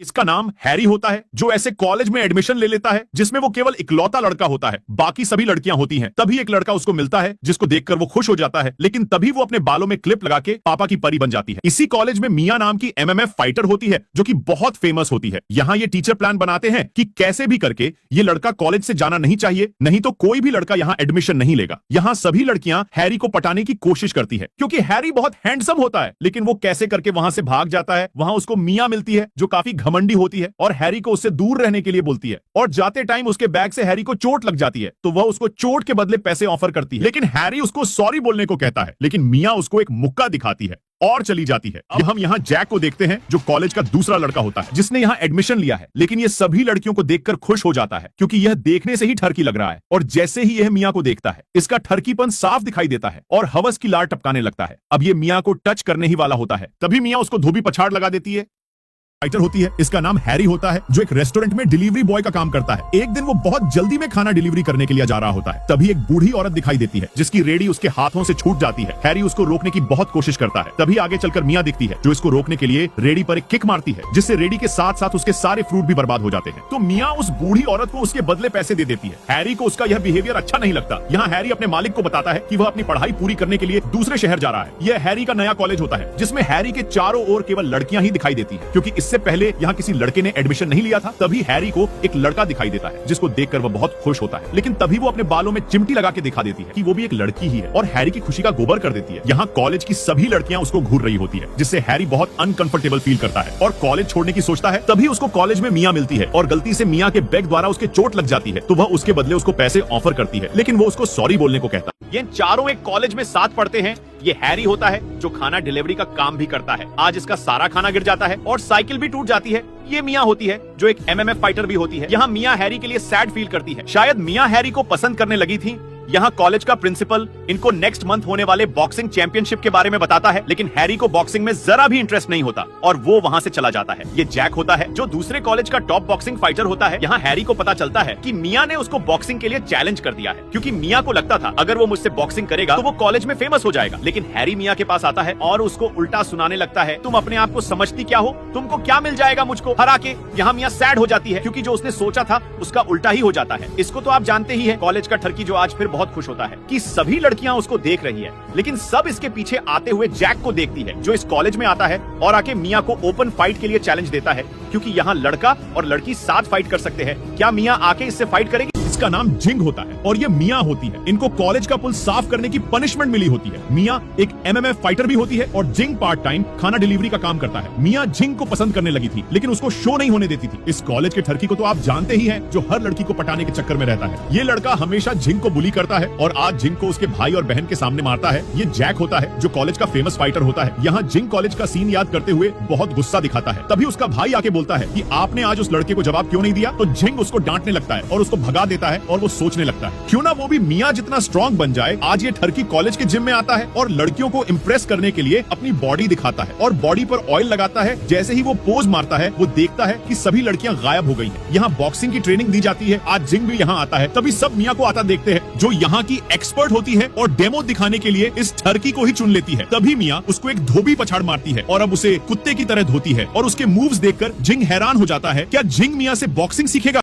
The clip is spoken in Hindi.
इसका नाम हैरी होता है, जो ऐसे कॉलेज में एडमिशन ले लेता है जिसमें वो केवल इकलौता लड़का होता है, बाकी सभी लड़कियां होती हैं। तभी एक लड़का उसको मिलता है जिसको देखकर वो खुश हो जाता है, लेकिन तभी वो अपने बालों में क्लिप लगा के पापा की परी बन जाती है। इसी कॉलेज में मिया नाम की एमएमएफ फाइटर होती है जो कि बहुत फेमस होती है। यहाँ ये टीचर प्लान बनाते हैं कि कैसे भी करके ये लड़का कॉलेज से जाना नहीं चाहिए, नहीं तो कोई भी लड़का यहाँ एडमिशन नहीं लेगा। यहाँ सभी लड़कियां हैरी को पटाने की कोशिश करती है क्योंकि हैरी बहुत हैंडसम होता है, लेकिन वो कैसे करके वहां से भाग जाता है। वहां उसको मिया मिलती है जो काफी घमंडी होती है और हैरी को उससे दूर रहने के लिए बोलती है, और जाते टाइम उसके बैग से हैरी को चोट लग जाती है तो वह उसको चोट के बदले पैसे ऑफर करती है, लेकिन हैरी उसको सॉरी बोलने को कहता है, लेकिन मिया उसको एक मुक्का दिखाती है और चली जाती है। अब हम यहाँ जैक को देखते हैं जो कॉलेज का दूसरा लड़का होता है जिसने यहाँ एडमिशन लिया है, लेकिन ये सभी लड़कियों को देखकर खुश हो जाता है क्योंकि यह देखने से ही ठरकी लग रहा है, और जैसे ही यह मिया को देखता है इसका ठरकीपन साफ दिखाई देता है और हवस की लार टपकाने लगता है। अब ये मिया को टच करने ही वाला होता है, तभी मिया उसको धोबी पछाड़ लगा देती है। फाइटर होती है, इसका नाम हैरी होता है जो एक रेस्टोरेंट में डिलीवरी बॉय का काम करता है। एक दिन वो बहुत जल्दी में खाना डिलीवरी करने के लिए जा रहा होता है, तभी एक बूढ़ी औरत दिखाई देती है जिसकी रेडी उसके हाथों से छूट जाती है। हैरी उसको रोकने की बहुत कोशिश करता है, तभी आगे चलकर मिया दिखती है जो इसको रोकने के लिए रेडी पर एक किक मारती है, जिससे रेडी के साथ साथ उसके सारे फ्रूट भी बर्बाद हो जाते हैं। तो मिया उस बूढ़ी औरत को उसके बदले पैसे दे देती है। हैरी को उसका यह बिहेवियर अच्छा नहीं लगता। यहाँ हैरी अपने मालिक को बताता है कि वह अपनी पढ़ाई पूरी करने के लिए दूसरे शहर जा रहा है। यह हैरी का नया कॉलेज होता है जिसमें हैरी के चारों ओर केवल लड़कियां ही दिखाई देती है, क्योंकि इससे पहले यहाँ किसी लड़के ने एडमिशन नहीं लिया था। तभी हैरी को एक लड़का दिखाई देता है जिसको देखकर वह बहुत खुश होता है, लेकिन तभी वो अपने बालों में चिमटी लगा के दिखा देती है कि वो भी एक लड़की ही है और हैरी की खुशी का गोबर कर देती है। यहाँ कॉलेज की सभी लड़कियां उसको घूर रही होती है, जिससे हैरी बहुत अनकंफर्टेबल फील करता है और कॉलेज छोड़ने की सोचता है। तभी उसको कॉलेज में मिया मिलती है और गलती से मिया के बैग द्वारा उसके चोट लग जाती है, तो वह उसके बदले उसको पैसे ऑफर करती है, लेकिन वो उसको सॉरी बोलने को कहता है। ये चारों एक कॉलेज में साथ पढ़ते हैं। ये हैरी होता है जो खाना डिलीवरी का काम भी करता है। आज इसका सारा खाना गिर जाता है और साइकिल भी टूट जाती है। ये मिया होती है जो एक एमएमएफ फाइटर भी होती है। यहाँ मिया हैरी के लिए सैड फील करती है, शायद मिया हैरी को पसंद करने लगी थी। यहाँ कॉलेज का प्रिंसिपल इनको नेक्स्ट मंथ होने वाले बॉक्सिंग चैंपियनशिप के बारे में बताता है, लेकिन हैरी को बॉक्सिंग में जरा भी इंटरेस्ट नहीं होता और वो वहाँ से चला जाता है। ये जैक होता है जो दूसरे कॉलेज का टॉप बॉक्सिंग फाइटर होता है। यहाँ हैरी को पता चलता है कि मिया ने उसको बॉक्सिंग के लिए चैलेंज कर दिया है, क्योंकि मिया को लगता था अगर वो मुझसे बॉक्सिंग करेगा तो वो कॉलेज में फेमस हो जाएगा। लेकिन हैरी मिया के पास आता है और उसको उल्टा सुनाने लगता है, तुम अपने आप को समझती क्या हो, तुमको क्या मिल जाएगा मुझको हरा के। यहाँ मिया सैड हो जाती है क्योंकि जो उसने सोचा था उसका उल्टा ही हो जाता है। इसको तो आप जानते ही है, कॉलेज का ठरकी जो आज फिर बहुत खुश होता है कि सभी लड़कियां उसको देख रही है, लेकिन सब इसके पीछे आते हुए जैक को देखती है जो इस कॉलेज में आता है और आके मिया को ओपन फाइट के लिए चैलेंज देता है, क्योंकि यहाँ लड़का और लड़की साथ फाइट कर सकते हैं। क्या मिया आके इससे फाइट करेगी? इसका नाम जिंग होता है और ये मिया होती है। इनको कॉलेज का पुल साफ करने की पनिशमेंट मिली होती है। मिया एक एमएमएफ फाइटर भी होती है और जिंग पार्ट टाइम खाना डिलीवरी का काम करता है। मिया जिंग को पसंद करने लगी थी, लेकिन उसको शो नहीं होने देती थी। इस कॉलेज के ठरकी को तो आप जानते ही हैं, जो हर लड़की को पटाने के चक्कर में रहता है। ये लड़का हमेशा जिंग को बुली करता है और आज जिंग को उसके भाई और बहन के सामने मारता है। ये जैक होता है जो कॉलेज का फेमस फाइटर होता है। यहाँ जिंग कॉलेज का सीन याद करते हुए बहुत गुस्सा दिखाता है। तभी उसका भाई आके बोलता है कि आपने आज उस लड़के को जवाब क्यों नहीं दिया, तो जिंग उसको डांटने लगता है और उसको भगा देता है और वो सोचने लगता है क्यों ना वो भी मिया जितना स्ट्रॉन्ग बन जाए। आज ये ठरकी कॉलेज के जिम में आता है और लड़कियों को इम्प्रेस करने के लिए अपनी बॉडी दिखाता है और बॉडी पर ऑयल लगाता है। जैसे ही वो पोज मारता है वो देखता है कि सभी लड़कियां गायब हो गई हैं। यहाँ बॉक्सिंग की ट्रेनिंग दी जाती है। आज जिंग भी यहाँ आता है, तभी सब मिया को आता देखते हैं जो यहाँ की एक्सपर्ट होती है और डेमो दिखाने के लिए इस ठरकी को ही चुन लेती है। तभी मिया उसको एक धोबी पछाड़ मारती है और अब उसे कुत्ते की तरह धोती है और उसके मूव्स देखकर जिंग हैरान हो जाता है। क्या जिंग मिया से बॉक्सिंग सीखेगा?